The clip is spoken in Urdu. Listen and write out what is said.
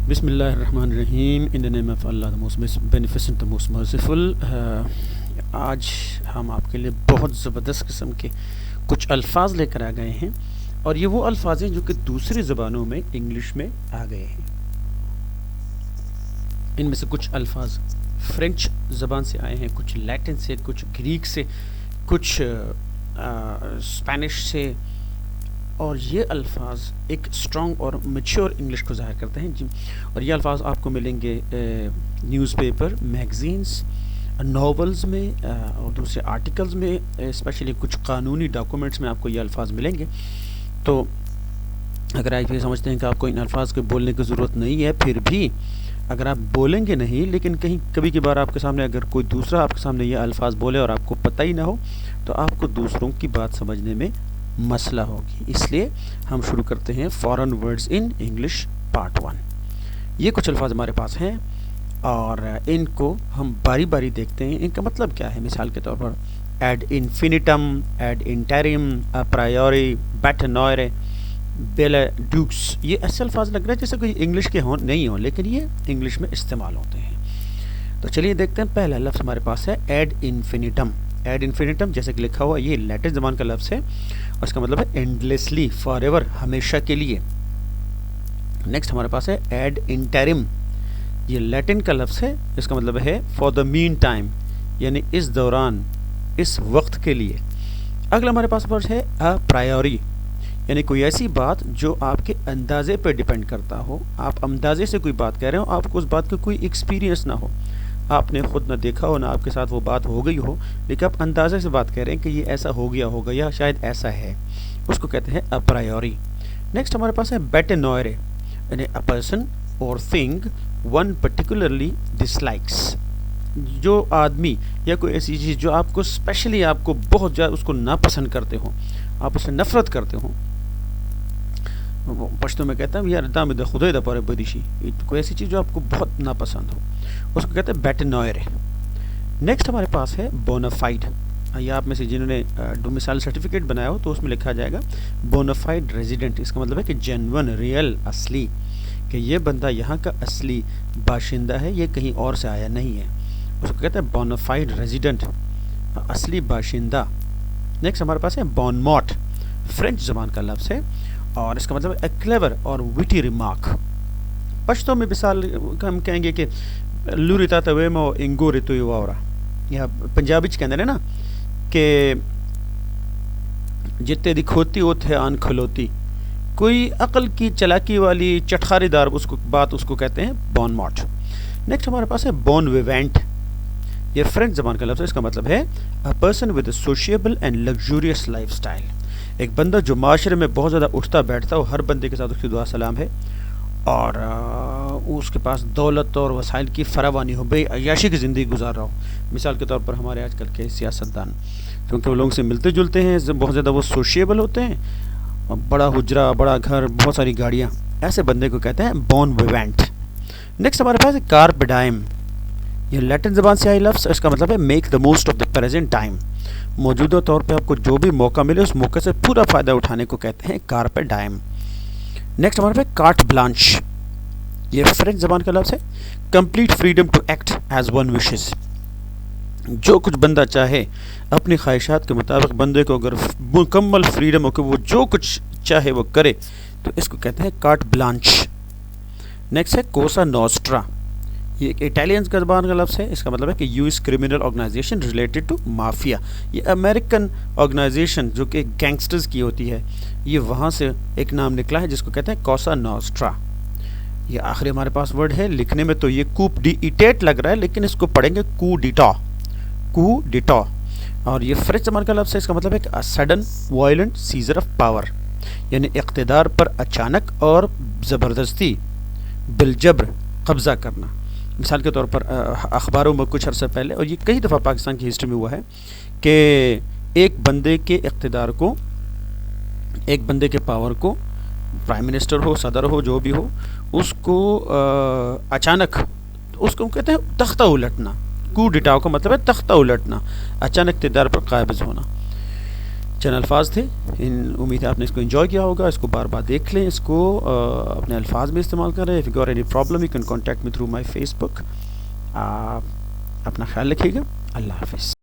بسم اللہ الرحمن الرحیم. ان the name of Allah, the most beneficent, the most merciful. آج ہم آپ کے لیے بہت زبردست قسم کے کچھ الفاظ لے کر آ گئے ہیں، اور یہ وہ الفاظ ہیں جو کہ دوسری زبانوں میں انگلش میں آ گئے ہیں. ان میں سے کچھ الفاظ فرینچ زبان سے آئے ہیں، کچھ لیٹن سے، کچھ گریک سے، کچھ اسپینش سے، اور یہ الفاظ ایک اسٹرانگ اور میچور انگلش کو ظاہر کرتے ہیں. اور یہ الفاظ آپ کو ملیں گے نیوز پیپر، میگزینس، ناولز میں اور دوسرے آرٹیکلز میں، اسپیشلی کچھ قانونی ڈاکومنٹس میں آپ کو یہ الفاظ ملیں گے. تو اگر آپ یہ سمجھتے ہیں کہ آپ کو ان الفاظ کے بولنے کی ضرورت نہیں ہے، پھر بھی اگر آپ بولیں گے نہیں، لیکن کہیں کبھی کبھار آپ کے سامنے اگر کوئی دوسرا آپ کے سامنے یہ الفاظ بولے اور آپ کو پتہ ہی نہ ہو، تو آپ کو دوسروں کی بات سمجھنے میں مسئلہ ہوگی. اس لیے ہم شروع کرتے ہیں foreign words in English part 1. یہ کچھ الفاظ ہمارے پاس ہیں اور ان کو ہم باری باری دیکھتے ہیں. ان کا مطلب کیا ہے؟ مثال کے طور پر ایڈ انفینیٹم، ایڈ انٹیرم، اپرائیوری، بیٹنوئرے، بیلا ڈوکس. یہ ایسے الفاظ لگ رہے ہیں جیسے کوئی انگلش کے ہوں نہیں ہوں، لیکن یہ انگلش میں استعمال ہوتے ہیں. تو چلیے دیکھتے ہیں. پہلا لفظ ہمارے پاس ہے ایڈ انفینیٹم. ایڈ انفینیٹم جیسے کہ لکھا ہوا، یہ لیٹن زبان کا لفظ ہے اور اس کا مطلب ہے اینڈلیسلی، فار ایور، ہمیشہ کے لیے. نیکسٹ ہمارے پاس ہے ایڈ انٹیرم. یہ لیٹن کا لفظ ہے، اس کا مطلب ہے فار دا مین ٹائم، یعنی اس دوران، اس وقت کے لیے. اگلا ہمارے پاس ورڈ ہے پرائیوری، یعنی کوئی ایسی بات جو آپ کے اندازے پہ ڈیپینڈ کرتا ہو. آپ اندازے سے کوئی بات کہہ رہے ہو، آپ کو اس بات کا کوئی ایکسپیرینس نہ ہو، آپ نے خود نہ دیکھا ہو، نہ آپ کے ساتھ وہ بات ہو گئی ہو، لیکن آپ اندازے سے بات کہہ رہے ہیں کہ یہ ایسا ہو گیا ہوگا یا شاید ایسا ہے، اس کو کہتے ہیں اپرائیوری. نیکسٹ ہمارے پاس ہے بیٹنوئرے، یعنی اے پرسن اور تھنگ ون پرٹیکولرلی ڈس لائکس. جو آدمی یا کوئی ایسی چیز جو آپ کو اسپیشلی، آپ کو بہت زیادہ اس کو ناپسند کرتے ہوں، آپ اس سے نفرت کرتے ہوں. پشتو میں کہتا ہوں یار دام دا خدای دا پارے بدیشی، کوئی ایسی چیز جو آپ کو بہت ناپسند ہو، اس کو کہتے ہیں بیٹنوئرے. نیکسٹ ہمارے پاس ہے بونافائڈ. یہ آپ میں سے جنہوں نے ڈومیسائل سرٹیفکیٹ بنایا ہو تو اس میں لکھا جائے گا بونافائڈ ریزیڈنٹ. اس کا مطلب ہے کہ جینون، ریئل، اصلی، کہ یہ بندہ یہاں کا اصلی باشندہ ہے، یہ کہیں اور سے آیا نہیں ہے. اس کو کہتے ہیں بونافائڈ ریزیڈنٹ، اصلی باشندہ. نیکسٹ ہمارے پاس ہے بون موٹ. فرینچ زبان کا لفظ ہے اور اس کا مطلب ہے کلیور اور ویٹی ریمارک. پشتو میں مثال ہم کہیں گے کہ لوریتا تویمو انگوری تو یوارا، یا پنجابی چ کہندے نے نا کہ جتے دی کھوتی اوتھے آن کھلوتی. کوئی عقل کی چلاکی والی چٹخاری دار اس کو بات اس کو کہتے ہیں بون موٹ. نیکسٹ ہمارے پاس ہے بون ویوینٹ. یہ فرینچ زبان کا لفظ ہے، اس کا مطلب ہے a person with a sociable and luxurious life style. ایک بندہ جو معاشرے میں بہت زیادہ اٹھتا بیٹھتا ہو، ہر بندے کے ساتھ اس کی دعا سلام ہے، اور اس کے پاس دولت اور وسائل کی فراوانی ہو، بے عیاشی کی زندگی گزار رہا ہو. مثال کے طور پر ہمارے آج کل کے سیاستدان، کیونکہ وہ لوگوں سے ملتے جلتے ہیں، بہت زیادہ وہ سوشیبل ہوتے ہیں، بڑا حجرہ، بڑا گھر، بہت ساری گاڑیاں، ایسے بندے کو کہتے ہیں بون ویوینٹ. نیکسٹ ہمارے پاس ہے کارپ ڈائم. یہ لیٹن زبان سے آئی لفظ، اس کا مطلب ہے make the most of the present time. موجودہ طور پہ آپ کو جو بھی موقع ملے اس موقع سے پورا فائدہ اٹھانے کو کہتے ہیں کارپ ڈائم. نیکسٹ ہمارے پاس کارٹ بلانش. یہ فرینچ زبان کا لفظ ہے، complete freedom to act as one wishes. جو کچھ بندہ چاہے، اپنی خواہشات کے مطابق بندے کو اگر مکمل فریڈم ہو کہ وہ جو کچھ چاہے وہ کرے، تو اس کو کہتے ہیں کارٹ بلانش. نیکسٹ ہے کوسا نوسٹرا. یہ ایک اٹالین کا زبان کا لفظ ہے، اس کا مطلب ہے کہ U S criminal organization related to mafia. یہ امریکن آرگنائزیشن جو کہ گینگسٹرز کی ہوتی ہے، یہ وہاں سے ایک نام نکلا ہے جس کو کہتے ہیں کوسا نوسٹرا. یہ آخری ہمارے پاس ورڈ ہے. لکھنے میں تو یہ کوپ ڈی ایٹیٹ لگ رہا ہے، لیکن اس کو پڑھیں گے کو ڈیٹا. کو ڈیٹا. اور یہ فرینچ زبان کا لفظ ہے، اس کا مطلب ہے کہ sudden violent seizure of power, یعنی اقتدار پر اچانک اور زبردستی بالجبر قبضہ کرنا. مثال کے طور پر اخباروں میں کچھ عرصہ پہلے، اور یہ کئی دفعہ پاکستان کی ہسٹری میں ہوا ہے، کہ ایک بندے کے اقتدار کو، ایک بندے کے پاور کو، پرائم منسٹر ہو، صدر ہو، جو بھی ہو، اس کو اچانک، اس کو کہتے ہیں تختہ الٹنا. کو ڈیٹاؤ کا مطلب ہے تختہ الٹنا، اچانک اقتدار پر قابض ہونا. چند الفاظ تھے، امید ہے آپ نے اس کو انجوائے کیا ہوگا. اس کو بار بار دیکھ لیں، اس کو اپنے الفاظ میں استعمال کریں. If you got any problem you can contact me through my Facebook. اپنا خیال رکھیے گا. اللہ حافظ.